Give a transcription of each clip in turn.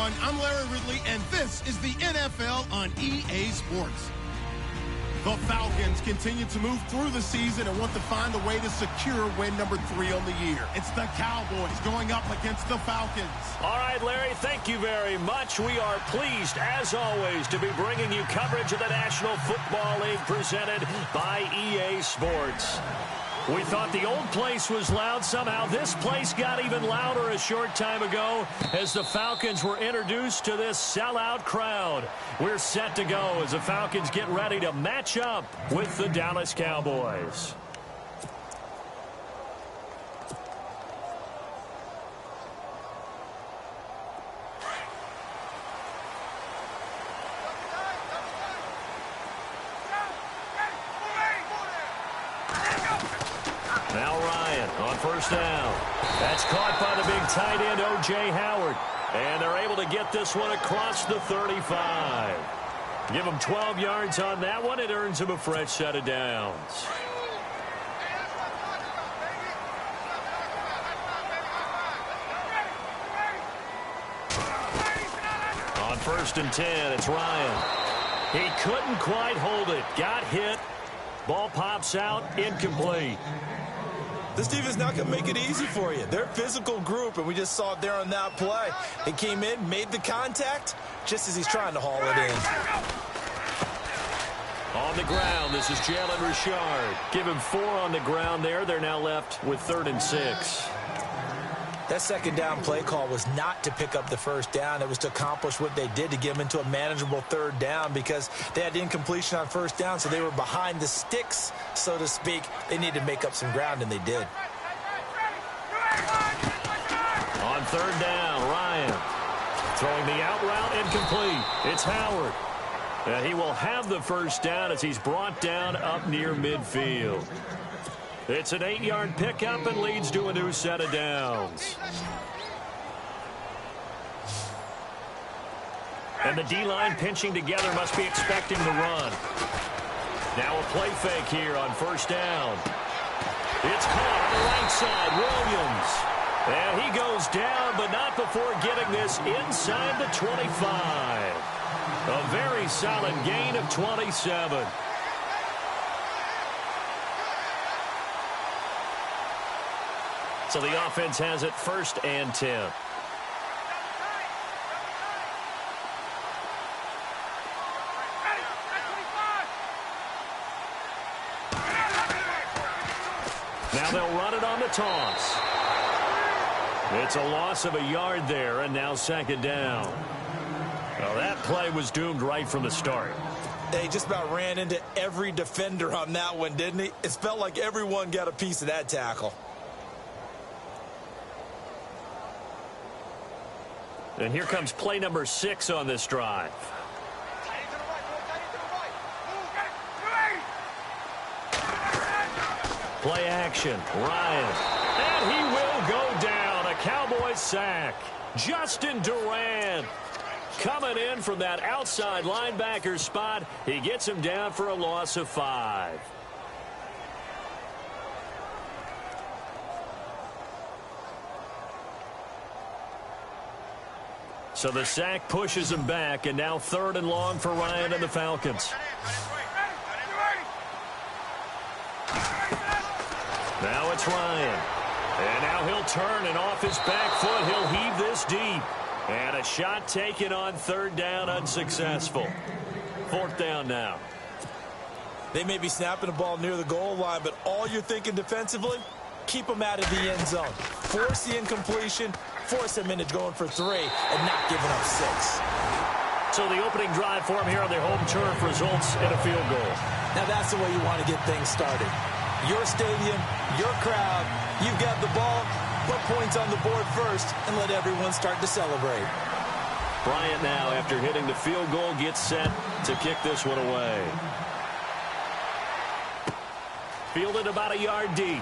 everyone. I'm Larry Ridley, and this is the NFL on EA Sports. The Falcons continue to move through the season and want to find a way to secure win number 3 on the year. It's the Cowboys going up against the Falcons. All right, Larry, thank you very much. We are pleased, as always, to be bringing you coverage of the National Football League presented by EA Sports. We thought the old place was loud. Somehow this place got even louder a short time ago as the Falcons were introduced to this sellout crowd. We're set to go as the Falcons get ready to match up with the Dallas Cowboys. Now Ryan on first down. That's caught by the big tight end, O.J. Howard. And they're able to get this one across the 35. Give them 12 yards on that one. It earns them a fresh set of downs. On first and 10, it's Ryan. He couldn't quite hold it. Got hit. Ball pops out, incomplete. This defense not going to make it easy for you. They're a physical group, and we just saw it there on that play. They came in, made the contact, just as he's trying to haul it in. On the ground, this is Jalen Richard. Give him 4 on the ground there. They're now left with 3rd and 6. That second down play call was not to pick up the first down. It was to accomplish what they did, to get them into a manageable 3rd down, because they had incompletion on first down, so they were behind the sticks, so to speak. They needed to make up some ground, and they did. On 3rd down, Ryan throwing the out route, incomplete. It's Howard. He will have the first down as he's brought down up near midfield. It's an 8-yard pickup and leads to a new set of downs. And the D-line pinching together, must be expecting the run. Now a play fake here on first down. It's caught on the right side, Williams. And he goes down, but not before getting this inside the 25. A very solid gain of 27. So the offense has it 1st and 10. Now they'll run it on the toss. It's a loss of a yard there, and now 2nd down. Well, that play was doomed right from the start. They just about ran into every defender on that one, didn't he? It felt like everyone got a piece of that tackle. And here comes play number 6 on this drive. Play action, Ryan. And he will go down. A Cowboys sack. Justin Durant coming in from that outside linebacker spot. He gets him down for a loss of 5. So the sack pushes him back, and now 3rd and long for Ryan and the Falcons. Now it's Ryan. And now he'll turn, and off his back foot, he'll heave this deep. And a shot taken on 3rd down, unsuccessful. 4th down now. They may be snapping the ball near the goal line, but all you're thinking defensively, keep them out of the end zone. Force the incompletion, force them into going for 3, and not giving up 6. So the opening drive for him here on their home turf results in a field goal. Now that's the way you want to get things started. Your stadium, your crowd, you've got the ball, put points on the board first, and let everyone start to celebrate. Bryant now, after hitting the field goal, gets set to kick this one away. Fielded about a yard deep.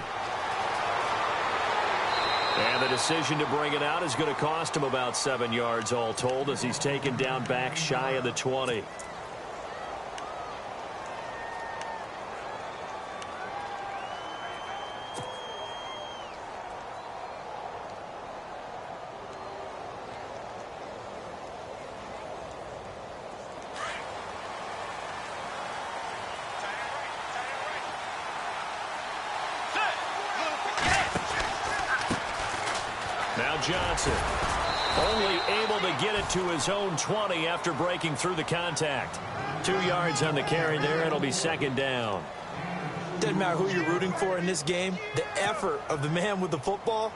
And the decision to bring it out is going to cost him about 7 yards all told, as he's taken down back shy of the 20. Johnson. Only able to get it to his own 20 after breaking through the contact. 2 yards on the carry there. It'll be second down. Doesn't matter who you're rooting for in this game. The effort of the man with the football,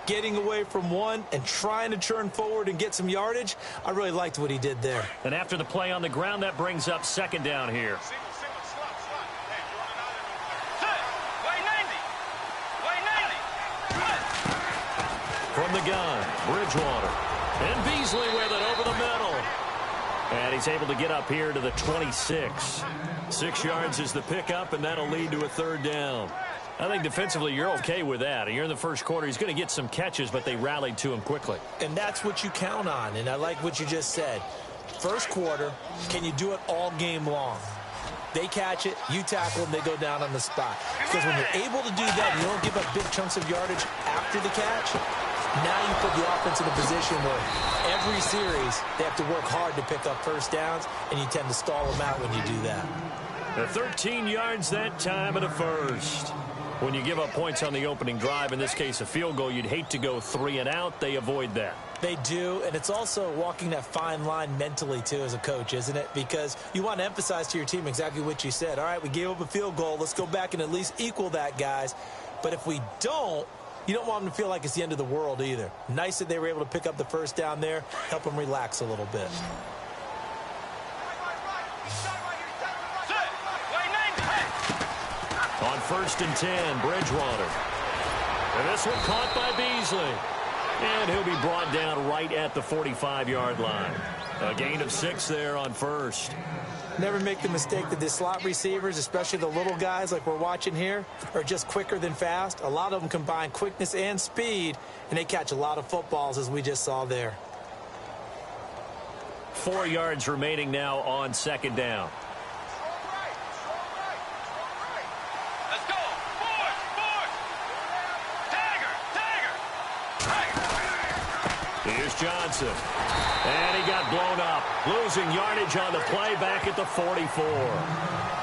getting away from one and trying to turn forward and get some yardage, I really liked what he did there. And after the play on the ground, that brings up second down here. From the gun, Bridgewater. And Beasley with it over the middle. And he's able to get up here to the 26. 6 yards is the pickup, and that'll lead to a third down. I think defensively you're okay with that. You're in the first quarter. He's going to get some catches, but they rallied to him quickly. And that's what you count on, and I like what you just said. First quarter, can you do it all game long? They catch it, you tackle them, they go down on the spot. Because when you're able to do that, you don't give up big chunks of yardage after the catch. Now you put the offense in a position where every series they have to work hard to pick up first downs, and you tend to stall them out when you do that. The 13 yards that time and a first. When you give up points on the opening drive, in this case a field goal, you'd hate to go 3 and out. They avoid that. They do, and it's also walking that fine line mentally, too, as a coach, isn't it? Because you want to emphasize to your team exactly what you said. All right, we gave up a field goal. Let's go back and at least equal that, guys. But if we don't, you don't want them to feel like it's the end of the world either. Nice that they were able to pick up the first down there, help them relax a little bit. On 1st and 10, Bridgewater. And this one caught by Beasley. And he'll be brought down right at the 45-yard line. A gain of 6 there on first. Never make the mistake that the slot receivers, especially the little guys like we're watching here, are just quicker than fast. A lot of them combine quickness and speed, and they catch a lot of footballs, as we just saw there. 4 yards remaining now on second down. Here's Johnson. And he got blown up. Losing yardage on the play back at the 44.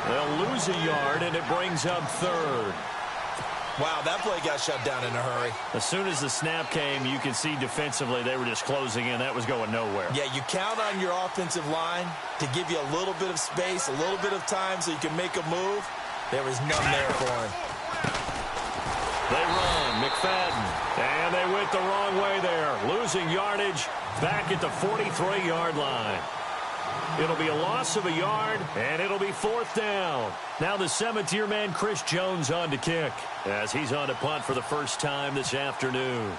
They'll lose a yard, and it brings up third. Wow, that play got shut down in a hurry. As soon as the snap came, you could see defensively they were just closing in. That was going nowhere. Yeah, you count on your offensive line to give you a little bit of space, a little bit of time so you can make a move. There was none there for him. They run, McFadden, and they went the wrong way there. Losing yardage back at the 43-yard line. It'll be a loss of a yard, and it'll be 4th down. Now the 7th-year man, Chris Jones, on to kick, as he's on to punt for the first time this afternoon.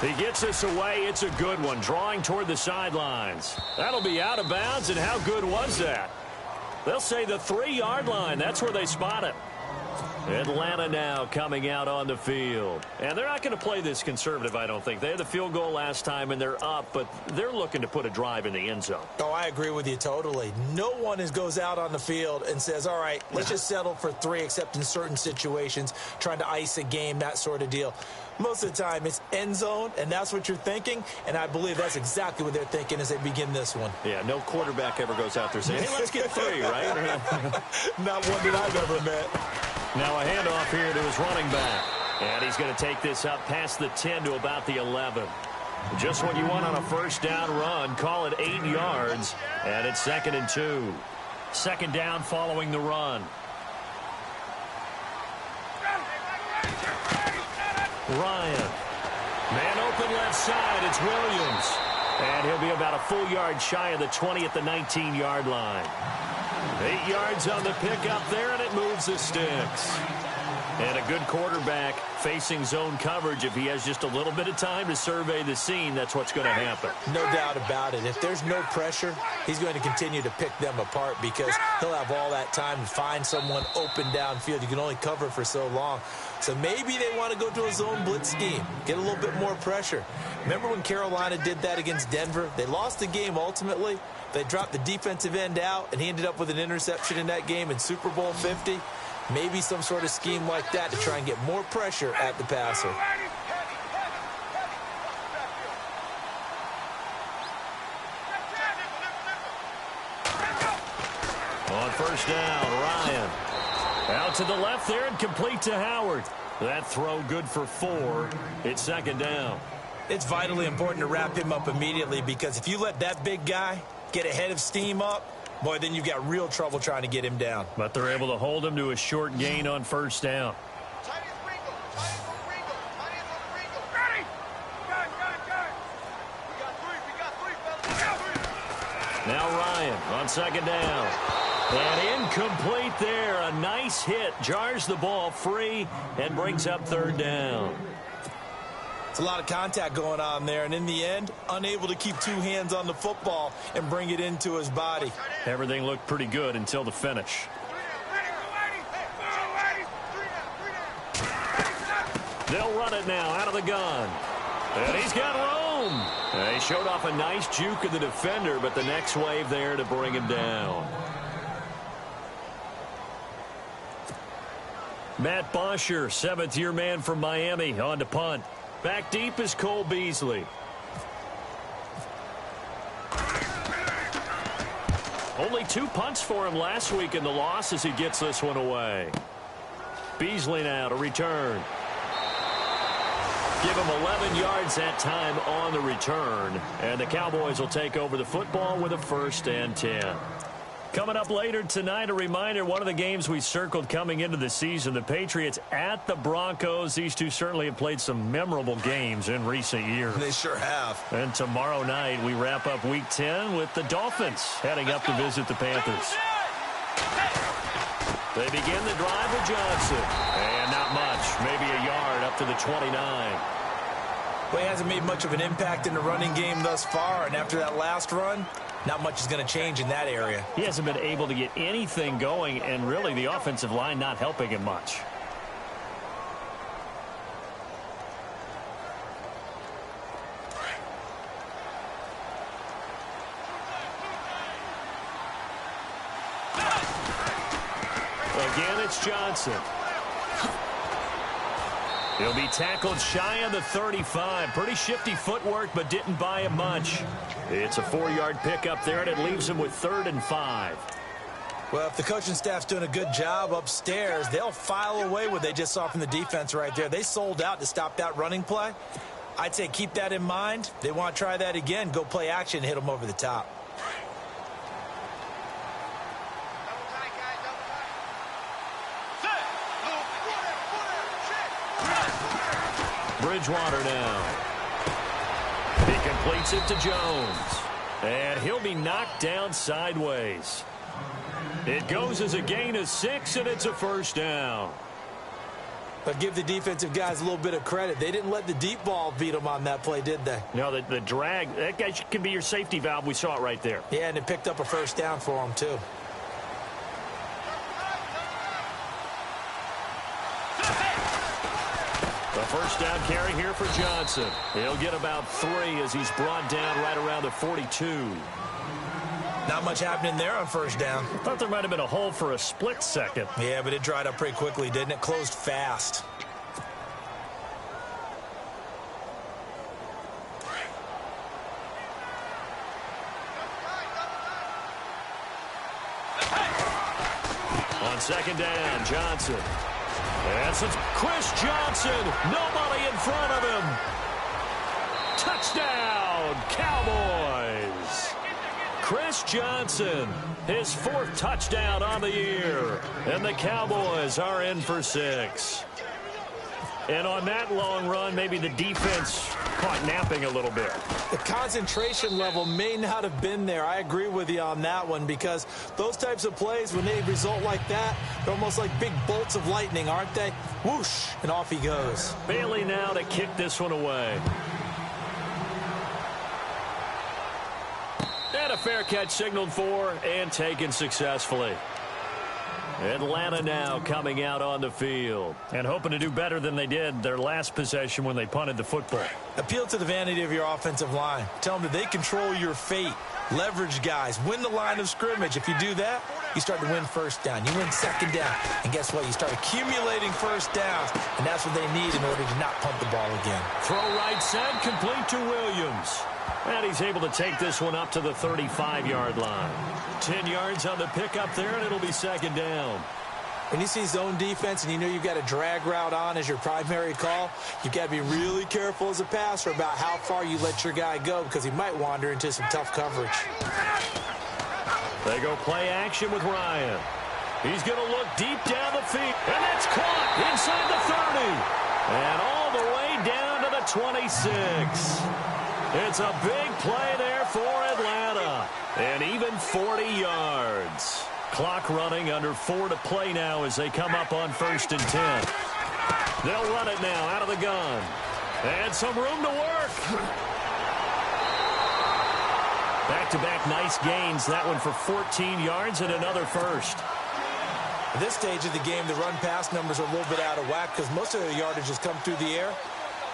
He gets this away. It's a good one, drawing toward the sidelines. That'll be out of bounds, and how good was that? They'll say the 3-yard line. That's where they spot it. Atlanta now coming out on the field. And they're not going to play this conservative, I don't think. They had the field goal last time, and they're up, but they're looking to put a drive in the end zone. Oh, I agree with you totally. No one goes out on the field and says, all right, let's just settle for 3, except in certain situations, trying to ice a game, that sort of deal. Most of the time, it's end zone, and that's what you're thinking, and I believe that's exactly what they're thinking as they begin this one. Yeah, no quarterback ever goes out there saying, hey, let's get 3, right? Not one that I've ever met. Now a handoff here to his running back. And he's going to take this up past the 10 to about the 11. Just what you want on a first down run. Call it 8 yards. And it's 2nd and 2. Second down following the run. Ryan. Man open left side. It's Williams. And he'll be about a full yard shy of the 20 at the 19-yard line. 8 yards on the pickup there, and it moves the sticks. And a good quarterback facing zone coverage. If he has just a little bit of time to survey the scene, that's what's going to happen. No doubt about it. If there's no pressure, he's going to continue to pick them apart because he'll have all that time to find someone open downfield. You can only cover for so long. So maybe they want to go to a zone blitz scheme, get a little bit more pressure. Remember when Carolina did that against Denver? They lost the game ultimately. They dropped the defensive end out, and he ended up with an interception in that game in Super Bowl 50. Maybe some sort of scheme like that to try and get more pressure at the passer. On first down, Ryan. Out to the left there and complete to Howard. That throw good for 4. It's second down. It's vitally important to wrap him up immediately, because if you let that big guy get a head of steam up, boy, then you've got real trouble trying to get him down. But they're able to hold him to a short gain on first down. Now Ryan on second down. And incomplete there. A nice hit. Jars the ball free and brings up third down. It's a lot of contact going on there, and in the end, unable to keep two hands on the football and bring it into his body. Everything looked pretty good until the finish. They'll run it now out of the gun. And he's got room. They showed off a nice juke of the defender, but the next wave there to bring him down. Matt Bosher, 7th-year man from Miami, on to punt. Back deep is Cole Beasley. Only 2 punts for him last week in the loss as he gets this one away. Beasley now to return. Give him 11 yards that time on the return. And the Cowboys will take over the football with a 1st and 10. Coming up later tonight, a reminder, one of the games we circled coming into the season, the Patriots at the Broncos. These two certainly have played some memorable games in recent years. They sure have. And tomorrow night, we wrap up Week 10 with the Dolphins heading up to visit the Panthers. They begin the drive with Johnson. And not much, maybe a yard up to the 29. Well, he hasn't made much of an impact in the running game thus far, and after that last run, not much is going to change in that area. He hasn't been able to get anything going, and really the offensive line not helping him much. Again, it's Johnson. He'll be tackled shy of the 35. Pretty shifty footwork, but didn't buy him much. It's a 4-yard pickup there, and it leaves him with 3rd and 5. Well, if the coaching staff's doing a good job upstairs, they'll file away what they just saw from the defense right there. They sold out to stop that running play. I'd say keep that in mind. They want to try that again. Go play action and hit them over the top. Bridgewater now. He completes it to Jones. And he'll be knocked down sideways. It goes as a gain of 6, and it's a 1st down. But give the defensive guys a little bit of credit. They didn't let the deep ball beat them on that play, did they? No, the drag, that guy can be your safety valve. We saw it right there. Yeah, and it picked up a 1st down for him, too. The 1st down carry here for Johnson. He'll get about 3 as he's brought down right around the 42. Not much happening there on 1st down. Thought there might have been a hole for a split second. Yeah, but it dried up pretty quickly, didn't it? Closed fast. On 2nd down, Johnson. And it's Chris Johnson. Nobody in front of him. Touchdown, Cowboys. Chris Johnson, his 4th touchdown on the year. And the Cowboys are in for 6. And on that long run, maybe the defense caught napping a little bit. The concentration level may not have been there. I agree with you on that one, because those types of plays, when they result like that, they're almost like big bolts of lightning, aren't they? Whoosh, and off he goes. Bailey now to kick this one away. And a fair catch signaled for and taken successfully. Atlanta now coming out on the field and hoping to do better than they did their last possession when they punted the football. Appeal to the vanity of your offensive line. Tell them that they control your fate. Leverage guys. Win the line of scrimmage. If you do that, you start to win 1st down. You win 2nd down. And guess what? You start accumulating 1st downs. And that's what they need in order to not punt the ball again. Throw right side, complete to Williams. And he's able to take this one up to the 35-yard line. 10 yards on the pickup there, and it'll be 2nd down. When you see zone defense and you know you've got a drag route on as your primary call, you've got to be really careful as a passer about how far you let your guy go because he might wander into some tough coverage. They go play action with Ryan. He's going to look deep down the field. And that's caught inside the 30. And all the way down to the 26. It's a big play there for Atlanta. And even 40 yards. Clock running, under 4 to play now as they come up on 1st and 10. They'll run it now out of the gun. And some room to work. Back-to-back nice gains. That one for 14 yards and another first. At this stage of the game, the run-pass numbers are a little bit out of whack because most of the yardage has come through the air.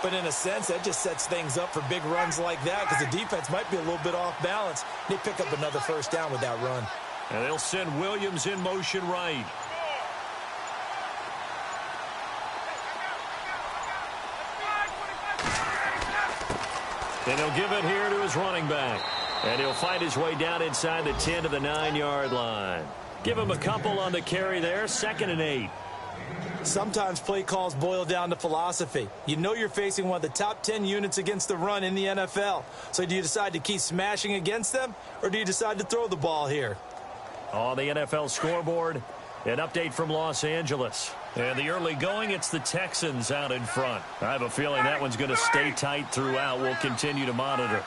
But in a sense, that just sets things up for big runs like that because the defense might be a little bit off balance. They pick up another first down with that run. And they'll send Williams in motion right. And he'll give it here to his running back. And he'll find his way down inside the 10 to the 9-yard line. Give him a couple on the carry there, 2nd and 8. Sometimes play calls boil down to philosophy. You know you're facing one of the top 10 units against the run in the NFL. So do you decide to keep smashing against them, or do you decide to throw the ball here? On the NFL scoreboard, an update from Los Angeles. And the early going, it's the Texans out in front. I have a feeling that one's going to stay tight throughout. We'll continue to monitor.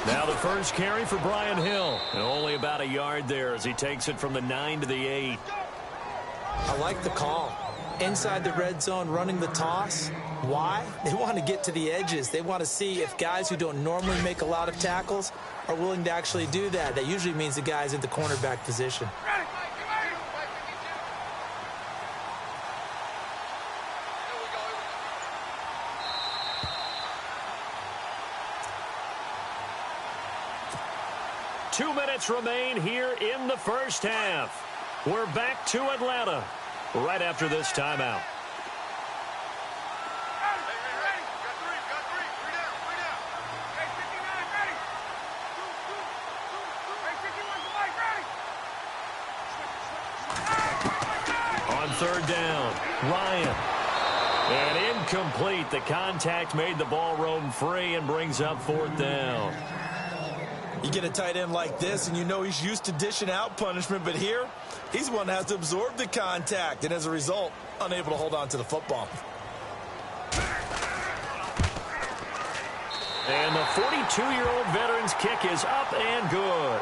Now the first carry for Brian Hill. And only about a yard there as he takes it from the 9 to the 8. I like the call. Inside the red zone, running the toss. Why? They want to get to the edges. They want to see if guys who don't normally make a lot of tackles are willing to actually do that. That usually means the guy's in the cornerback position. Two minutes remain here in the first half. We're back to Atlanta right after this timeout. On 3rd down, Ryan. And incomplete. The contact made the ball roam free and brings up 4th down. You get a tight end like this, and you know he's used to dishing out punishment, but here, he's one that has to absorb the contact, and as a result, unable to hold on to the football. And the 42-year-old veteran's kick is up and good.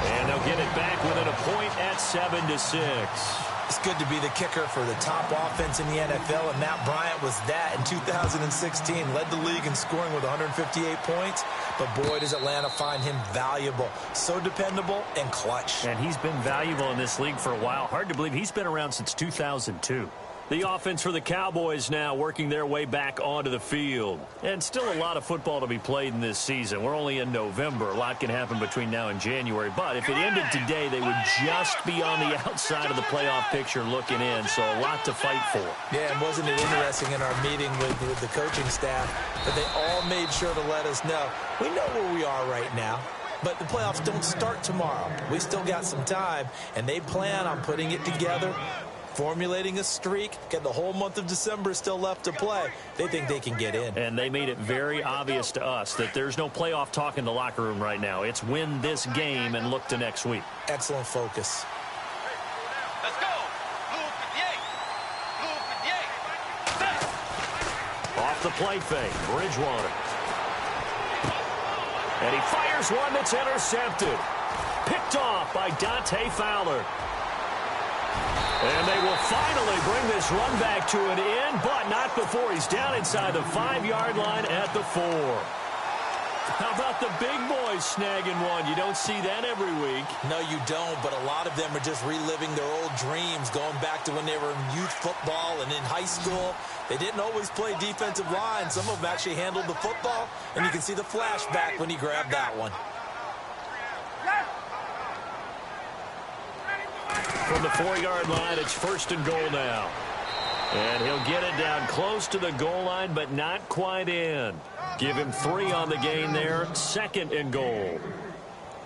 And they'll get it back within a point at 7-6. It's good to be the kicker for the top offense in the NFL, and Matt Bryant was that in 2016. Led the league in scoring with 158 points, but boy, does Atlanta find him valuable. So dependable and clutch. And he's been valuable in this league for a while. Hard to believe he's been around since 2002. The offense for the Cowboys now working their way back onto the field. And still a lot of football to be played in this season. We're only in November. A lot can happen between now and January. But if it ended today, they would just be on the outside of the playoff picture looking in. So a lot to fight for. Yeah, and wasn't it interesting in our meeting with the coaching staff that they all made sure to let us know, we know where we are right now. But the playoffs don't start tomorrow. We still got some time, and they plan on putting it together, formulating a streak, getting the whole month of December still left to play. They think they can get in. And they made it very obvious to us that there's no playoff talk in the locker room right now. It's win this game and look to next week. Excellent focus. Let's go. Blue 58. Off the play fake, Bridgewater. And he fires one that's intercepted. Picked off by Dante Fowler. And they will finally bring this run back to an end, but not before he's down inside the 5-yard line at the 4. How about the big boys snagging one? You don't see that every week. No, you don't, but a lot of them are just reliving their old dreams, going back to when they were in youth football and in high school. They didn't always play defensive line. Some of them actually handled the football, and you can see the flashback when he grabbed that one. From the 4-yard line, it's 1st and goal now. And he'll get it down close to the goal line, but not quite in. Give him 3 on the gain there, 2nd and goal.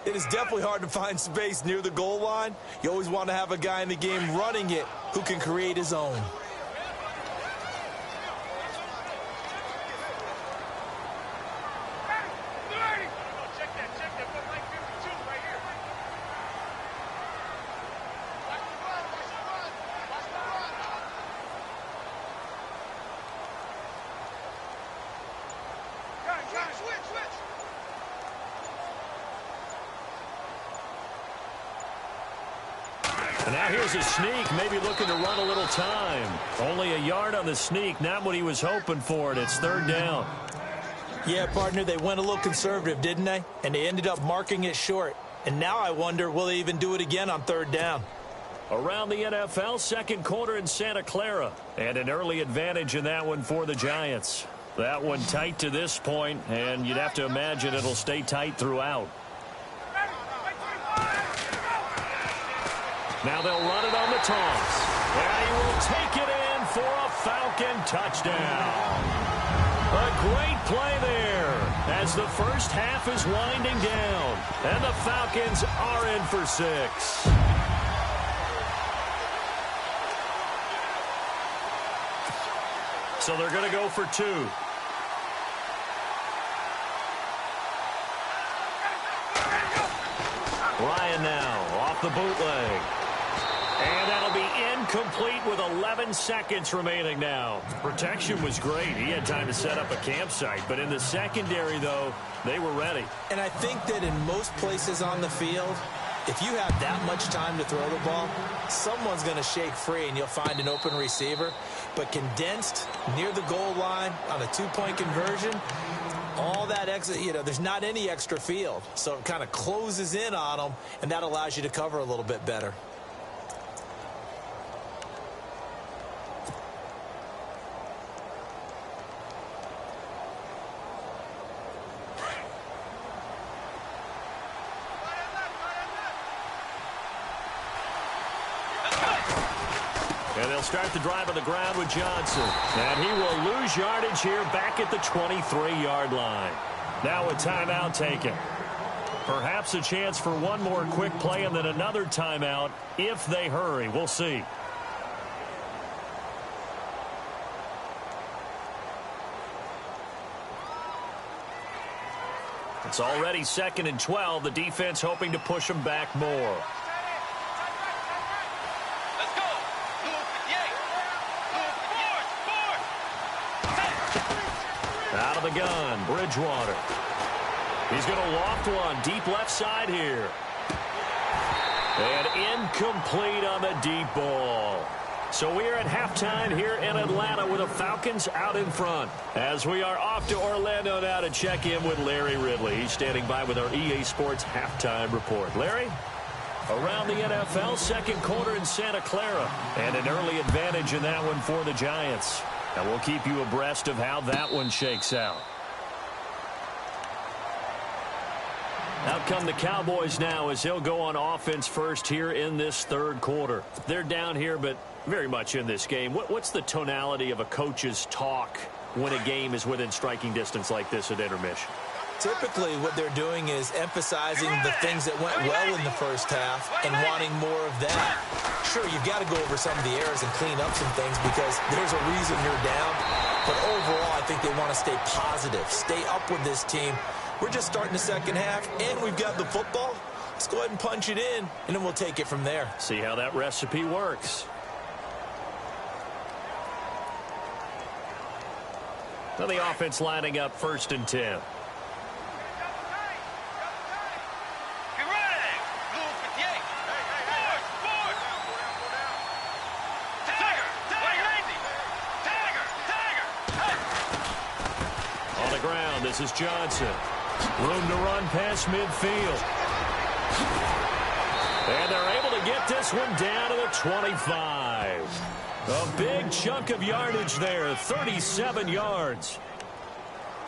It is definitely hard to find space near the goal line. You always want to have a guy in the game running it who can create his own. And now here's a sneak, maybe looking to run a little time. Only a yard on the sneak, not what he was hoping for, and it's third down. Yeah, partner, they went a little conservative, didn't they? And they ended up marking it short. And now I wonder, will they even do it again on third down? Around the NFL, second quarter in Santa Clara. And an early advantage in that one for the Giants. That one tight to this point, and you'd have to imagine it'll stay tight throughout. Now they'll run it on the toss. And he will take it in for a Falcon touchdown. A great play there as the first half is winding down. And the Falcons are in for 6. So they're going to go for 2. Ryan now off the bootleg. And that'll be incomplete with 11 seconds remaining now. Protection was great. He had time to set up a campsite. But in the secondary, though, they were ready. And I think that in most places on the field, if you have that much time to throw the ball, someone's going to shake free and you'll find an open receiver. But condensed near the goal line on a 2-point conversion, all that extra, there's not any extra field. So it kind of closes in on them, and that allows you to cover a little bit better. And they'll start the drive on the ground with Johnson. And he will lose yardage here back at the 23-yard line. Now a timeout taken. Perhaps a chance for one more quick play and then another timeout if they hurry. We'll see. It's already 2nd and 12. The defense hoping to push them back more. Out of the gun, Bridgewater. He's going to loft one deep left side here. And incomplete on the deep ball. So we are at halftime here in Atlanta with the Falcons out in front. As we are off to Orlando now to check in with Larry Ridley. He's standing by with our EA Sports halftime report. Larry? Around the NFL, second quarter in Santa Clara. And an early advantage in that one for the Giants. And we'll keep you abreast of how that one shakes out. Out come the Cowboys now as he'll go on offense first here in this third quarter. They're down here, but very much in this game. What's the tonality of a coach's talk when a game is within striking distance like this at intermission? Typically, what they're doing is emphasizing the things that went well in the first half and wanting more of that. Sure, you've got to go over some of the errors and clean up some things because there's a reason you're down. But overall, I think they want to stay positive, stay up with this team. We're just starting the second half, and we've got the football. Let's go ahead and punch it in, and then we'll take it from there. See how that recipe works. Now the offense lining up 1st and 10. This is Johnson. Room to run past midfield. And they're able to get this one down to the 25. A big chunk of yardage there, 37 yards.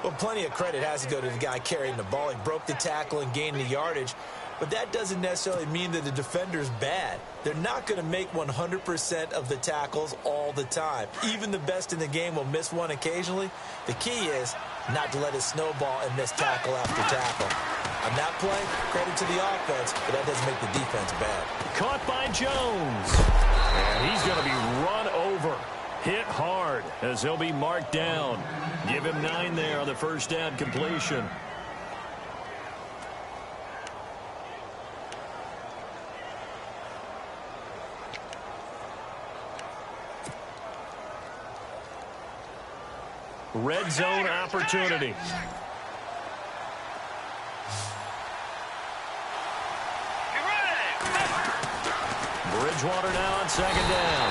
Well, plenty of credit has to go to the guy carrying the ball. He broke the tackle and gained the yardage. But that doesn't necessarily mean that the defender's bad. They're not going to make 100% of the tackles all the time. Even the best in the game will miss one occasionally. The key is not to let it snowball and miss tackle after tackle. On that play, credit to the offense, but that doesn't make the defense bad. Caught by Jones. And he's going to be run over. Hit hard as he'll be marked down. Give him 9 there on the first down completion. Red zone opportunity. Bridgewater now on second down.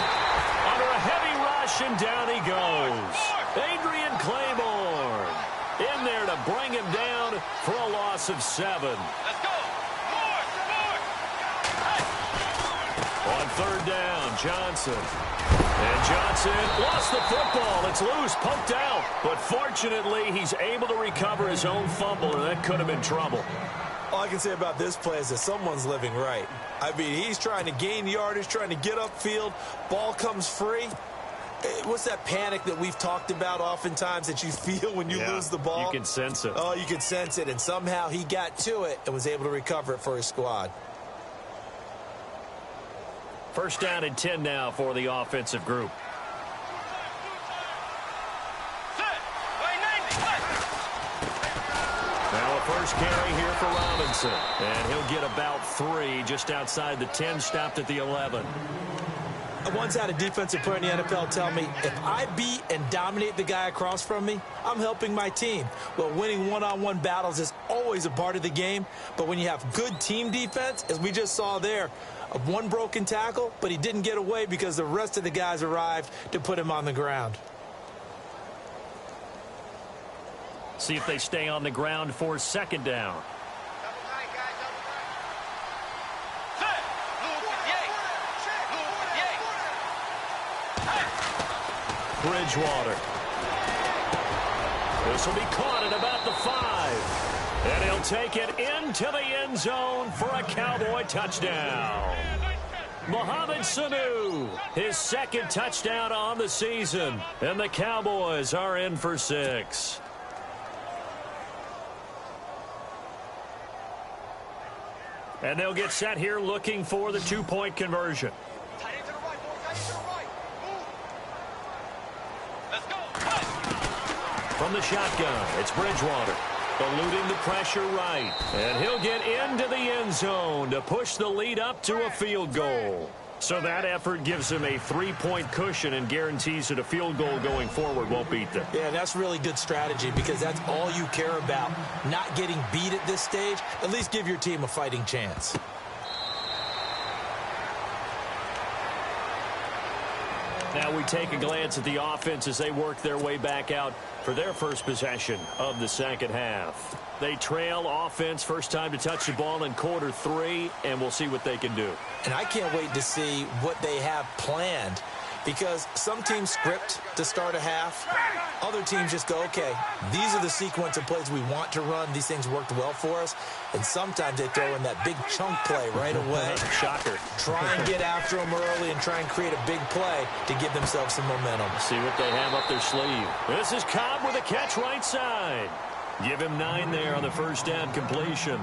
Under a heavy rush, and down he goes. Adrian Claiborne in there to bring him down for a loss of 7. Let's go. More. On third down, Johnson. And Johnson lost the football. It's loose, poked out. But fortunately, he's able to recover his own fumble, and that could have been trouble. All I can say about this play is that someone's living right. I mean, he's trying to gain yardage, trying to get upfield. Ball comes free. What's that panic that we've talked about oftentimes that you feel when you lose the ball? You can sense it. Oh, you can sense it. And somehow he got to it and was able to recover it for his squad. First down and 10 now for the offensive group. Now a first carry here for Robinson. And he'll get about 3 just outside the 10, stopped at the 11. I once had a defensive player in the NFL tell me, if I beat and dominate the guy across from me, I'm helping my team. Well, winning one-on-one battles is always a part of the game, but when you have good team defense, as we just saw there, one broken tackle, but he didn't get away because the rest of the guys arrived to put him on the ground. See if they stay on the ground for second down. Bridgewater. This will be caught at about the 5. And he'll take it into the end zone for a Cowboy touchdown. Mohamed Sanu, his second touchdown on the season. And the Cowboys are in for 6. And they'll get set here looking for the 2-point conversion. From the shotgun, it's Bridgewater. Eluding the pressure right. And he'll get into the end zone to push the lead up to a field goal. So that effort gives him a 3-point cushion and guarantees that a field goal going forward won't beat them. Yeah, that's really good strategy because that's all you care about. Not getting beat at this stage. At least give your team a fighting chance. Now we take a glance at the offense as they work their way back out for their first possession of the second half. They trail offense, first time to touch the ball in quarter 3, and we'll see what they can do. And I can't wait to see what they have planned because some teams script to start a half. Other teams just go, okay, these are the sequence of plays we want to run. These things worked well for us. And sometimes they throw in that big chunk play right away. Shocker. Try and get after them early and try and create a big play to give themselves some momentum. See what they have up their sleeve. This is Cobb with a catch right side. Give him 9 there on the first down completion.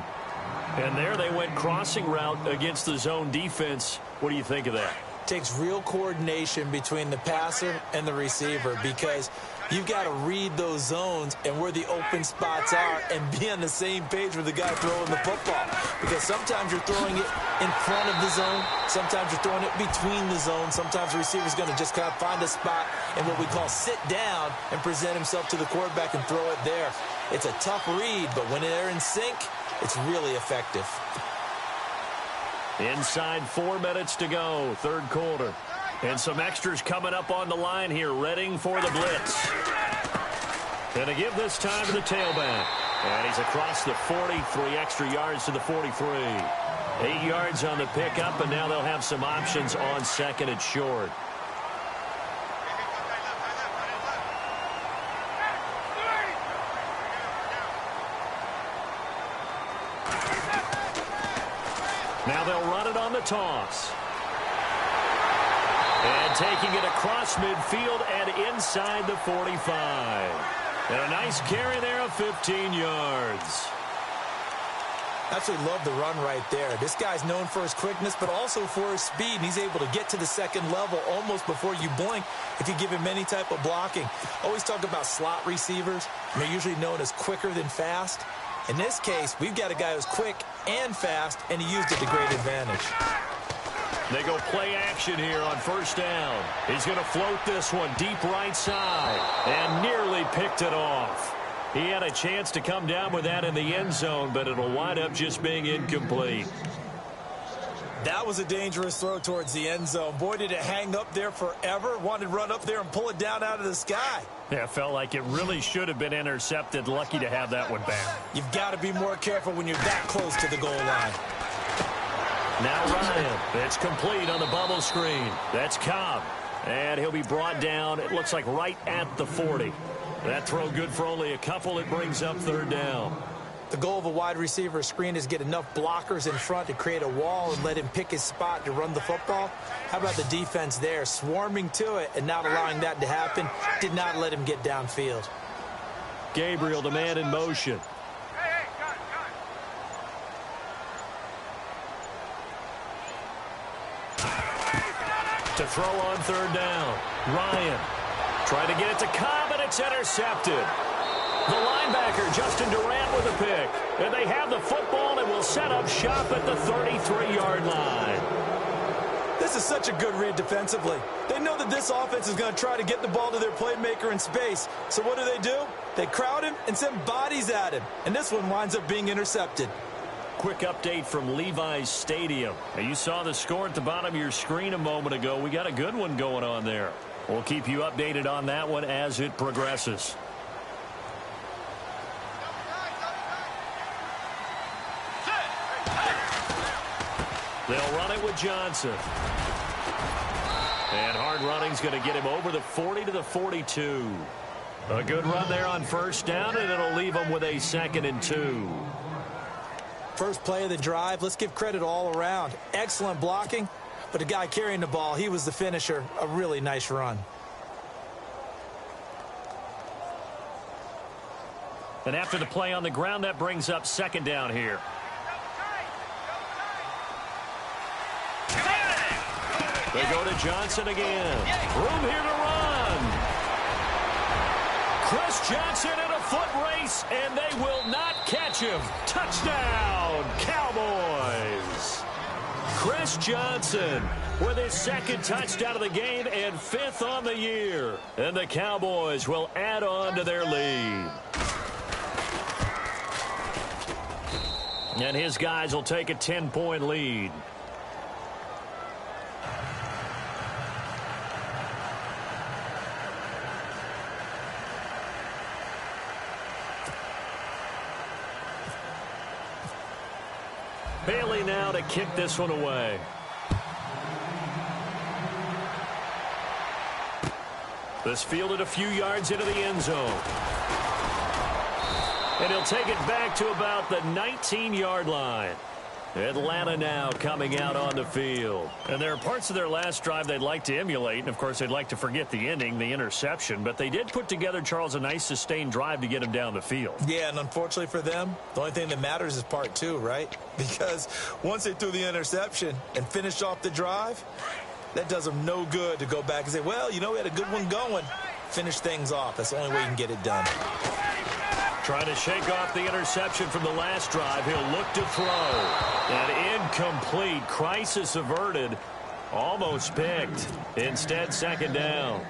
And there they went crossing route against the zone defense. What do you think of that? Takes real coordination between the passer and the receiver because you've got to read those zones and where the open spots are and be on the same page with the guy throwing the football. Because sometimes you're throwing it in front of the zone. Sometimes you're throwing it between the zones. Sometimes the receiver's going to just kind of find a spot and what we call sit down and present himself to the quarterback and throw it there. It's a tough read, but when they're in sync, it's really effective. Inside 4 minutes to go, third quarter. And some extras coming up on the line here, readying for the blitz. And to give this time to the tailback. And he's across the 40, 3 extra yards to the 43. 8 yards on the pickup, and now they'll have some options on second and short. Now they'll run it on the toss. And taking it across midfield and inside the 45. And a nice carry there of 15 yards. Absolutely love the run right there. This guy's known for his quickness, but also for his speed. And he's able to get to the second level almost before you blink if you give him any type of blocking. Always talk about slot receivers. They're usually known as quicker than fast. In this case, we've got a guy who's quick and fast, and he used it to great advantage. They go play action here on first down. He's going to float this one deep right side and nearly picked it off. He had a chance to come down with that in the end zone, but it'll wind up just being incomplete. That was a dangerous throw towards the end zone. Boy, did it hang up there forever. Wanted to run up there and pull it down out of the sky. Yeah, it felt like it really should have been intercepted. Lucky to have that one back. You've got to be more careful when you're that close to the goal line. Now Ryan. It's complete on the bubble screen. That's Cobb. And he'll be brought down, it looks like right at the 40. That throw good for only a couple. It brings up third down. The goal of a wide receiver screen is get enough blockers in front to create a wall and let him pick his spot to run the football. How about the defense there, swarming to it and not allowing that to happen? Did not let him get downfield. Gabriel, the man in motion. To throw on third down. Ryan trying to get it to Cobb, and it's intercepted. The linebacker, Justin Durant, with a pick. And they have the football and will set up shop at the 33-yard line. This is such a good read defensively. They know that this offense is going to try to get the ball to their playmaker in space. So what do? They crowd him and send bodies at him. And this one winds up being intercepted. Quick update from Levi's Stadium. Now, you saw the score at the bottom of your screen a moment ago. We got a good one going on there. We'll keep you updated on that one as it progresses. They'll run it with Johnson. And hard running's going to get him over the 40 to the 42. A good run there on first down, and it'll leave him with a 2nd and 2. First play of the drive, let's give credit all around. Excellent blocking, but the guy carrying the ball, he was the finisher. A really nice run. And after the play on the ground, that brings up 2nd down here. They go to Johnson again. Room here to run. Chris Johnson in a foot race, and they will not catch him. Touchdown, Cowboys. Chris Johnson with his 2nd touchdown of the game and 5th on the year. And the Cowboys will add on to their lead. And his guys will take a 10-point lead. Bailey now to kick this one away. This fielded a few yards into the end zone. And he'll take it back to about the 19-yard line. Atlanta now coming out on the field. And there are parts of their last drive they'd like to emulate. And, of course, they'd like to forget the ending, the interception. But they did put together, Charles, a nice sustained drive to get him down the field. Yeah, and unfortunately for them, the only thing that matters is part 2, right? Because once they threw the interception and finished off the drive, that does them no good to go back and say, well, you know, we had a good one going. Finish things off. That's the only way you can get it done. Trying to shake off the interception from the last drive. He'll look to throw. And incomplete. Crisis averted. Almost picked. Instead, 2nd down.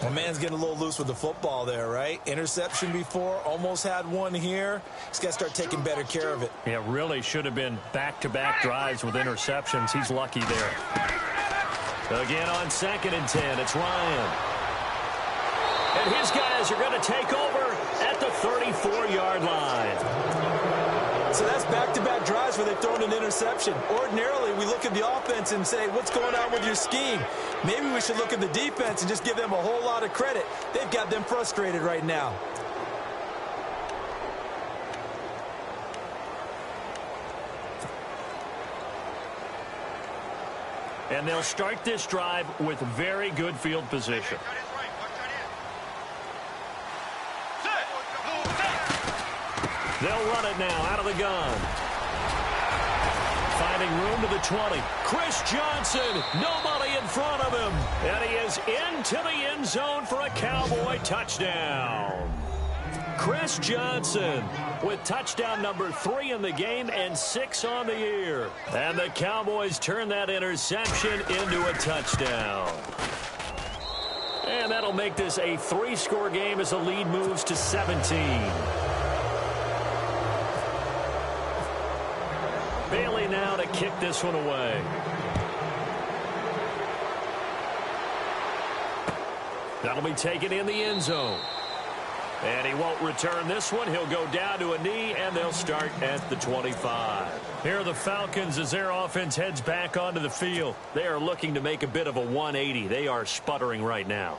Well, man's getting a little loose with the football there, right? Interception before. Almost had one here. He's got to start taking better care of it. Yeah, really should have been back-to-back drives with interceptions. He's lucky there. Again on 2nd and 10. It's Ryan. And his guys are going to take over at the 34-yard line. So that's back-to-back drives where they've thrown an interception. Ordinarily, we look at the offense and say, what's going on with your scheme? Maybe we should look at the defense and just give them a whole lot of credit. They've got them frustrated right now. And they'll start this drive with very good field position. They'll run it now out of the gun. Finding room to the 20. Chris Johnson, nobody in front of him. And he is into the end zone for a Cowboy touchdown. Chris Johnson with touchdown number 3 in the game and 6 on the year. And the Cowboys turn that interception into a touchdown. And that'll make this a 3-score game as the lead moves to 17. Bailey now to kick this one away. That'll be taken in the end zone. And he won't return this one. He'll go down to a knee, and they'll start at the 25. Here are the Falcons as their offense heads back onto the field. They are looking to make a bit of a 180. They are sputtering right now.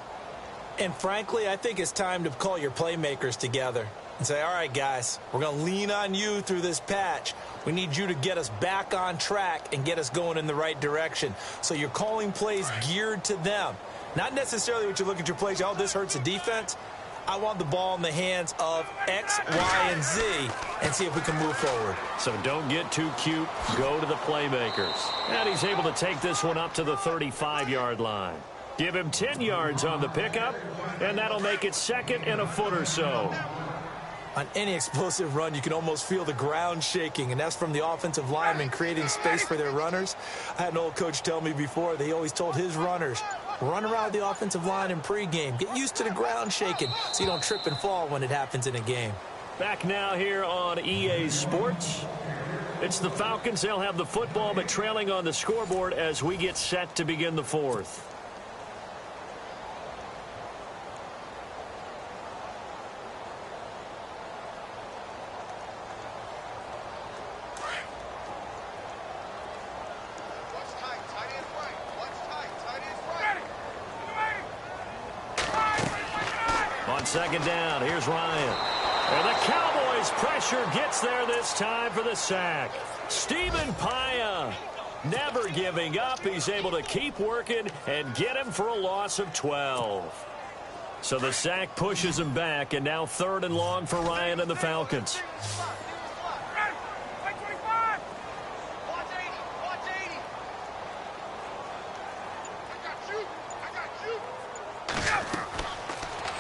And frankly, I think it's time to call your playmakers together and say, all right, guys, we're going to lean on you through this patch. We need you to get us back on track and get us going in the right direction. So you're calling plays geared to them. Not necessarily what you look at your plays, oh, this hurts the defense. I want the ball in the hands of X, Y, and Z and see if we can move forward. So don't get too cute. Go to the playmakers. And he's able to take this one up to the 35-yard line. Give him 10 yards on the pickup, and that'll make it second and a foot or so. On any explosive run, you can almost feel the ground shaking, and that's from the offensive linemen creating space for their runners. I had an old coach tell me before, they always told his runners, run around the offensive line in pregame. Get used to the ground shaking so you don't trip and fall when it happens in a game. Back now here on EA Sports. It's the Falcons. They'll have the football, but trailing on the scoreboard as we get set to begin the fourth. Second down, here's Ryan. And the Cowboys' pressure gets there this time for the sack. Stephen Paya never giving up. He's able to keep working and get him for a loss of 12. So the sack pushes him back, and now 3rd and long for Ryan and the Falcons.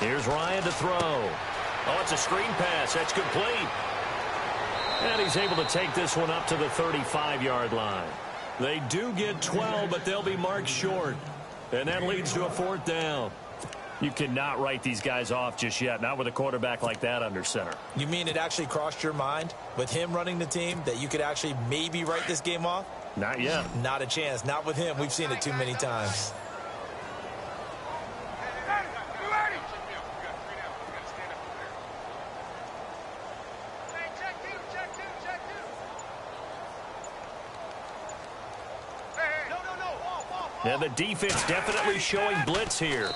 Here's Ryan to throw. Oh, it's a screen pass. That's complete. And he's able to take this one up to the 35-yard line. They do get 12, but they'll be marked short. And that leads to a 4th down. You cannot write these guys off just yet, not with a quarterback like that under center. You mean it actually crossed your mind with him running the team that you could actually maybe write this game off? Not yet. Not a chance. Not with him. We've seen it too many times. And the defense definitely showing blitz here.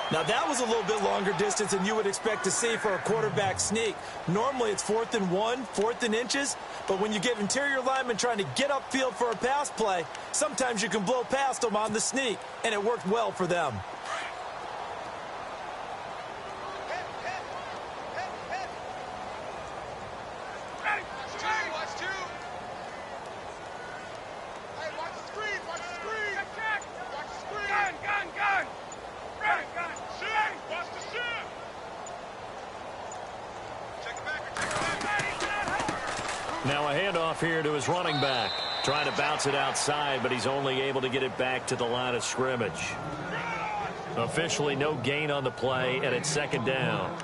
Now, that was a little bit longer distance than you would expect to see for a quarterback sneak. Normally, it's 4th and 1, 4th and inches. But when you get interior linemen trying to get upfield for a pass play, sometimes you can blow past them on the sneak, and it worked well for them. Now a handoff here to his running back. Trying to bounce it outside, but he's only able to get it back to the line of scrimmage. Officially no gain on the play, and it's 2nd down.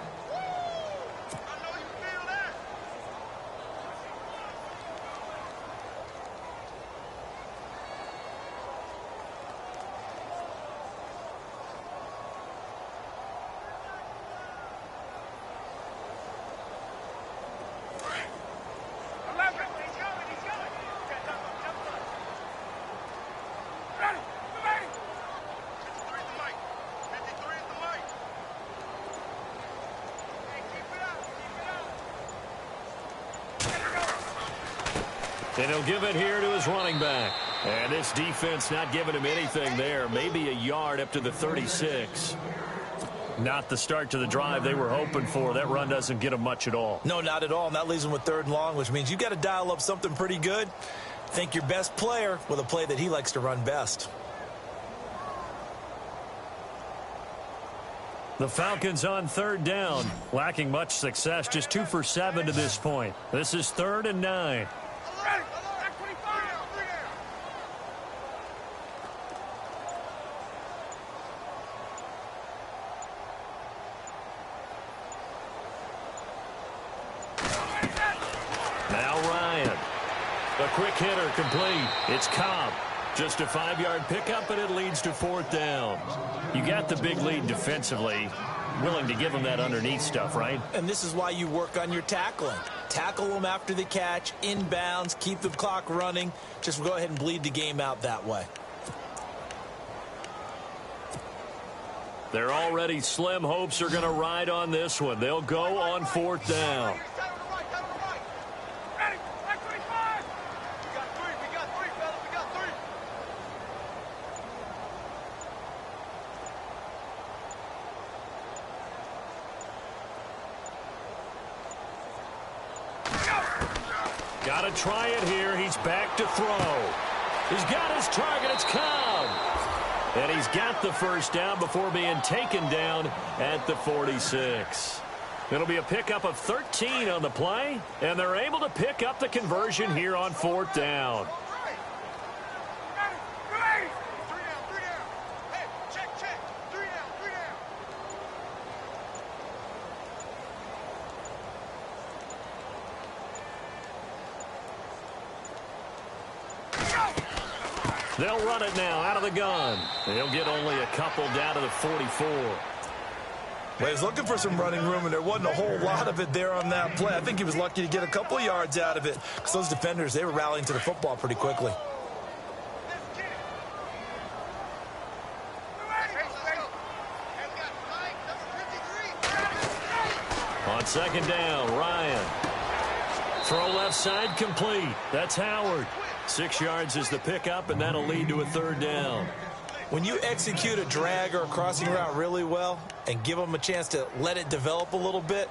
And he'll give it here to his running back. And this defense not giving him anything there. Maybe a yard up to the 36. Not the start to the drive they were hoping for. That run doesn't get them much at all. No, not at all. And that leaves them with 3rd and long, which means you've got to dial up something pretty good. Think your best player with a play that he likes to run best. The Falcons on 3rd down. Lacking much success. Just 2 for 7 to this point. This is 3rd and 9. Now Ryan. A quick hitter complete. It's Cobb. Just a 5-yard pickup, and it leads to 4th down. You got the big lead defensively. Willing to give them that underneath stuff, right? And this is why you work on your tackling. Tackle them after the catch, inbounds, keep the clock running. Just go ahead and bleed the game out that way. Their already slim hopes are going to ride on this one. They'll go on 4th down. Got to try it here. He's back to throw. He's got his target. It's Cobb. And he's got the 1st down before being taken down at the 46. It'll be a pickup of 13 on the play, and they're able to pick up the conversion here on 4th down. They'll run it now out of the gun. They'll get only a couple down to the 44. Well, he was looking for some running room, and there wasn't a whole lot of it there on that play. I think he was lucky to get a couple yards out of it because those defenders, they were rallying to the football pretty quickly. On 2nd down, Ryan. Throw left side complete. That's Howard. 6 yards is the pickup, and that'll lead to a 3rd down. When you execute a drag or a crossing route really well and give them a chance to let it develop a little bit,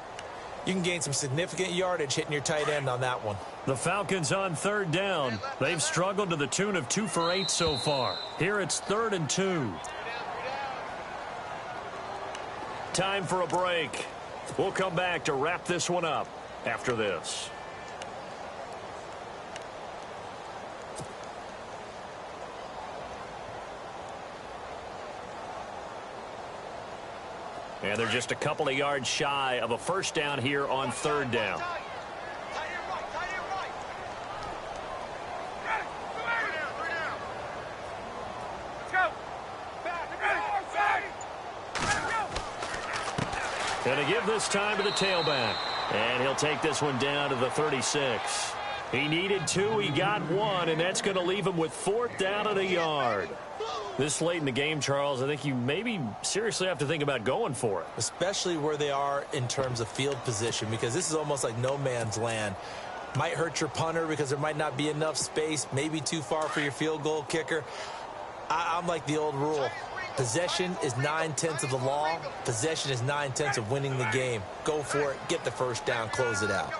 you can gain some significant yardage hitting your tight end on that one. The Falcons on 3rd down. They've struggled to the tune of 2 for 8 so far. Here it's 3rd and 2. Time for a break. We'll come back to wrap this one up after this. And they're just a couple of yards shy of a 1st down here on 3rd down. Going to give this time to the tailback. And he'll take this one down to the 36. He needed 2, he got 1, and that's going to leave him with 4th down and a yard. This late in the game, Charles, I think you maybe seriously have to think about going for it. Especially where they are in terms of field position, because this is almost like no man's land. Might hurt your punter because there might not be enough space, maybe too far for your field goal kicker. I'm like the old rule. Possession is 9/10 of the law. Possession is 9/10 of winning the game. Go for it. Get the 1st down. Close it out.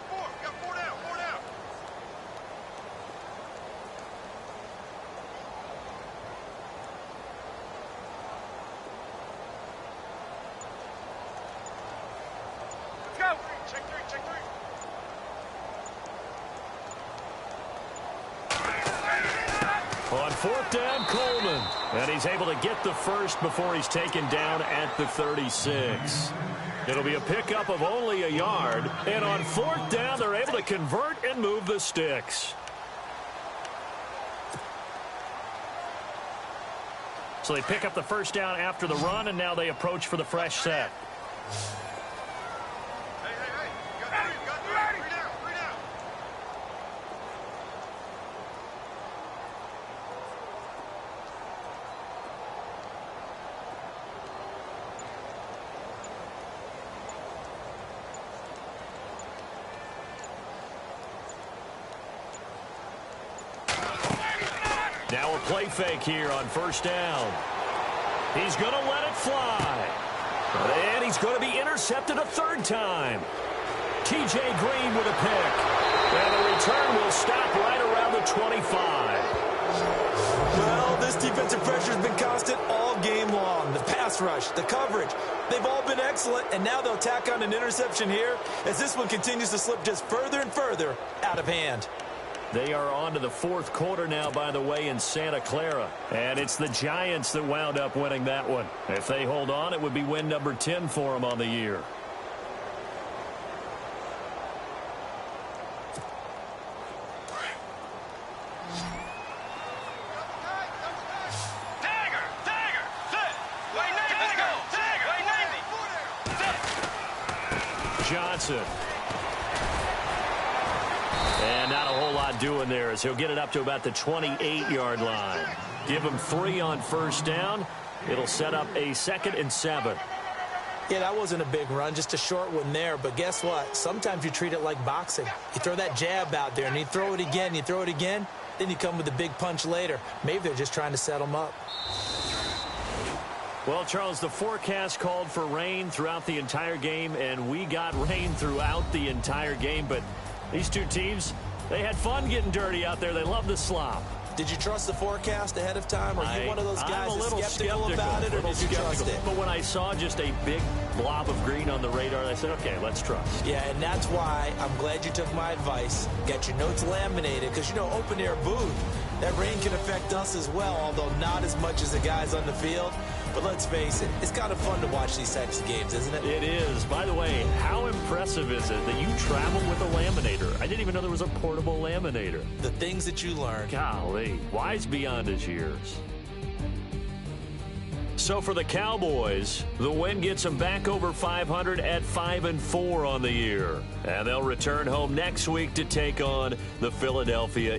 On 4th down, Coleman. And he's able to get the 1st before he's taken down at the 36. It'll be a pickup of only a yard. And on 4th down, they're able to convert and move the sticks. So they pick up the 1st down after the run, and now they approach for the fresh set. Now a play fake here on 1st down. He's going to let it fly. And is going to be intercepted a third time. T.J. Green with a pick. And the return will stop right around the 25. Well, this defensive pressure has been constant all game long. The pass rush, the coverage, they've all been excellent, and now they'll tack on an interception here as this one continues to slip just further and further out of hand. They are on to the fourth quarter now, by the way, in Santa Clara. And it's the Giants that wound up winning that one. If they hold on, it would be win number 10 for them on the year. Johnson. And not a whole lot doing there as he'll get it up to about the 28-yard line. Give him 3 on first down. It'll set up a 2nd and 7. Yeah, that wasn't a big run, just a short one there. But guess what? Sometimes you treat it like boxing. You throw that jab out there, and you throw it again, then you come with a big punch later. Maybe they're just trying to set them up. Well, Charles, the forecast called for rain throughout the entire game, and we got rain throughout the entire game. But these two teams, they had fun getting dirty out there. They love the slop. Did you trust the forecast ahead of time? Are you one of those guys I'm a little skeptical about it, or did you trust it? But when I saw just a big blob of green on the radar, I said, okay, let's trust. Yeah, and that's why I'm glad you took my advice. Got your notes laminated, because, you know, open-air booth, that rain can affect us as well, although not as much as the guys on the field. But let's face it, it's kind of fun to watch these types of games, isn't it? It is. By the way, how impressive is it that you travel with a laminator? I didn't even know there was a portable laminator. The things that you learn. Golly, wise beyond his years. So for the Cowboys, the win gets them back over 500 at 5-4 on the year. And they'll return home next week to take on the Philadelphia